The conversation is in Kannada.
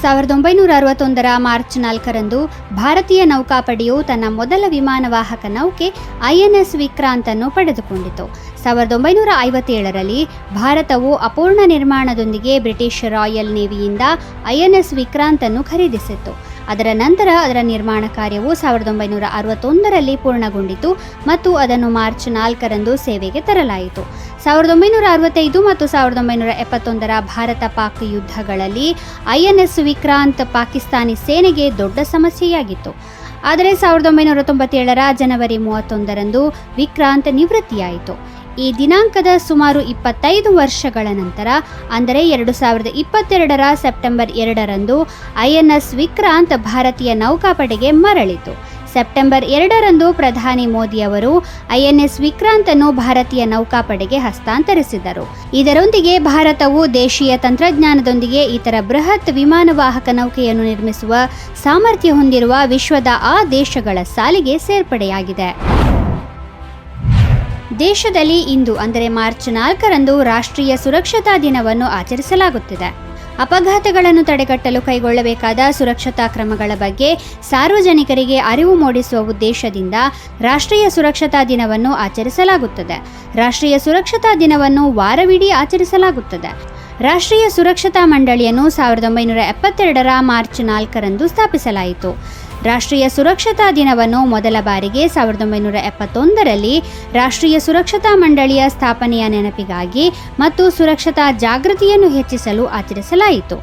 1961 ಮಾರ್ಚ್ 4ರಂದು ಭಾರತೀಯ ನೌಕಾಪಡೆಯು ತನ್ನ ಮೊದಲ ವಿಮಾನವಾಹಕ ನೌಕೆ ಐಎನ್ಎಸ್ ವಿಕ್ರಾಂತ್ ಅನ್ನು ಪಡೆದುಕೊಂಡಿತು. 1957ರಲ್ಲಿ ಭಾರತವು ಅಪೂರ್ಣ ನಿರ್ಮಾಣದೊಂದಿಗೆ ಬ್ರಿಟಿಷ್ ರಾಯಲ್ ನೇವಿಯಿಂದ ಐಎನ್ಎಸ್ ವಿಕ್ರಾಂತ್ ಅನ್ನು ಖರೀದಿಸಿತ್ತು. ಅದರ ನಂತರ ಅದರ ನಿರ್ಮಾಣ ಕಾರ್ಯವು 1961ರಲ್ಲಿ ಪೂರ್ಣಗೊಂಡಿತು ಮತ್ತು ಅದನ್ನು ಮಾರ್ಚ್ 4ರಂದು ಸೇವೆಗೆ ತರಲಾಯಿತು. 1965 ಮತ್ತು 1971ರ ಭಾರತ ಪಾಕ್ ಯುದ್ಧಗಳಲ್ಲಿ ಐಎನ್ಎಸ್ ವಿಕ್ರಾಂತ್ ಪಾಕಿಸ್ತಾನಿ ಸೇನೆಗೆ ದೊಡ್ಡ ಸಮಸ್ಯೆಯಾಗಿತ್ತು. ಆದರೆ 1997ರ ಜನವರಿ 31ರಂದು ವಿಕ್ರಾಂತ್ ನಿವೃತ್ತಿಯಾಯಿತು. ಈ ದಿನಾಂಕದ ಸುಮಾರು 25 ವರ್ಷಗಳ ನಂತರ ಅಂದರೆ 2022ರ ಸೆಪ್ಟೆಂಬರ್ 2ರಂದು ಐಎನ್ಎಸ್ ವಿಕ್ರಾಂತ್ ಭಾರತೀಯ ನೌಕಾಪಡೆಗೆ ಮರಳಿತು. ಸೆಪ್ಟೆಂಬರ್ 2ರಂದು ಪ್ರಧಾನಿ ಮೋದಿ ಅವರು ಐಎನ್ಎಸ್ ವಿಕ್ರಾಂತ್ ಅನ್ನು ಭಾರತೀಯ ನೌಕಾಪಡೆಗೆ ಹಸ್ತಾಂತರಿಸಿದರು. ಇದರೊಂದಿಗೆ ಭಾರತವು ದೇಶೀಯ ತಂತ್ರಜ್ಞಾನದೊಂದಿಗೆ ಇತರ ಬೃಹತ್ ವಿಮಾನವಾಹಕ ನೌಕೆಯನ್ನು ನಿರ್ಮಿಸುವ ಸಾಮರ್ಥ್ಯ ಹೊಂದಿರುವ ವಿಶ್ವದ ಆ ದೇಶಗಳ ಸಾಲಿಗೆ ಸೇರ್ಪಡೆಯಾಗಿದೆ. ದೇಶದಲ್ಲಿ ಇಂದು ಅಂದರೆ ಮಾರ್ಚ್ 4ರಂದು ರಾಷ್ಟ್ರೀಯ ಸುರಕ್ಷತಾ ದಿನವನ್ನು ಆಚರಿಸಲಾಗುತ್ತಿದೆ. ಅಪಘಾತಗಳನ್ನು ತಡೆಗಟ್ಟಲು ಕೈಗೊಳ್ಳಬೇಕಾದ ಸುರಕ್ಷತಾ ಕ್ರಮಗಳ ಬಗ್ಗೆ ಸಾರ್ವಜನಿಕರಿಗೆ ಅರಿವು ಮೂಡಿಸುವ ಉದ್ದೇಶದಿಂದ ರಾಷ್ಟ್ರೀಯ ಸುರಕ್ಷತಾ ದಿನವನ್ನು ಆಚರಿಸಲಾಗುತ್ತದೆ. ರಾಷ್ಟ್ರೀಯ ಸುರಕ್ಷತಾ ದಿನವನ್ನು ವಾರವಿಡೀ ಆಚರಿಸಲಾಗುತ್ತದೆ. ರಾಷ್ಟ್ರೀಯ ಸುರಕ್ಷತಾ ಮಂಡಳಿಯನ್ನು 1972ರ ಮಾರ್ಚ್ 4ರಂದು ಸ್ಥಾಪಿಸಲಾಯಿತು. ರಾಷ್ಟ್ರೀಯ ಸುರಕ್ಷತಾ ದಿನವನ್ನು ಮೊದಲ ಬಾರಿಗೆ 1971ರಲ್ಲಿ ರಾಷ್ಟ್ರೀಯ ಸುರಕ್ಷತಾ ಮಂಡಳಿಯ ಸ್ಥಾಪನೆಯ ನೆನಪಿಗಾಗಿ ಮತ್ತು ಸುರಕ್ಷತಾ ಜಾಗೃತಿಯನ್ನು ಹೆಚ್ಚಿಸಲು ಆಚರಿಸಲಾಯಿತು.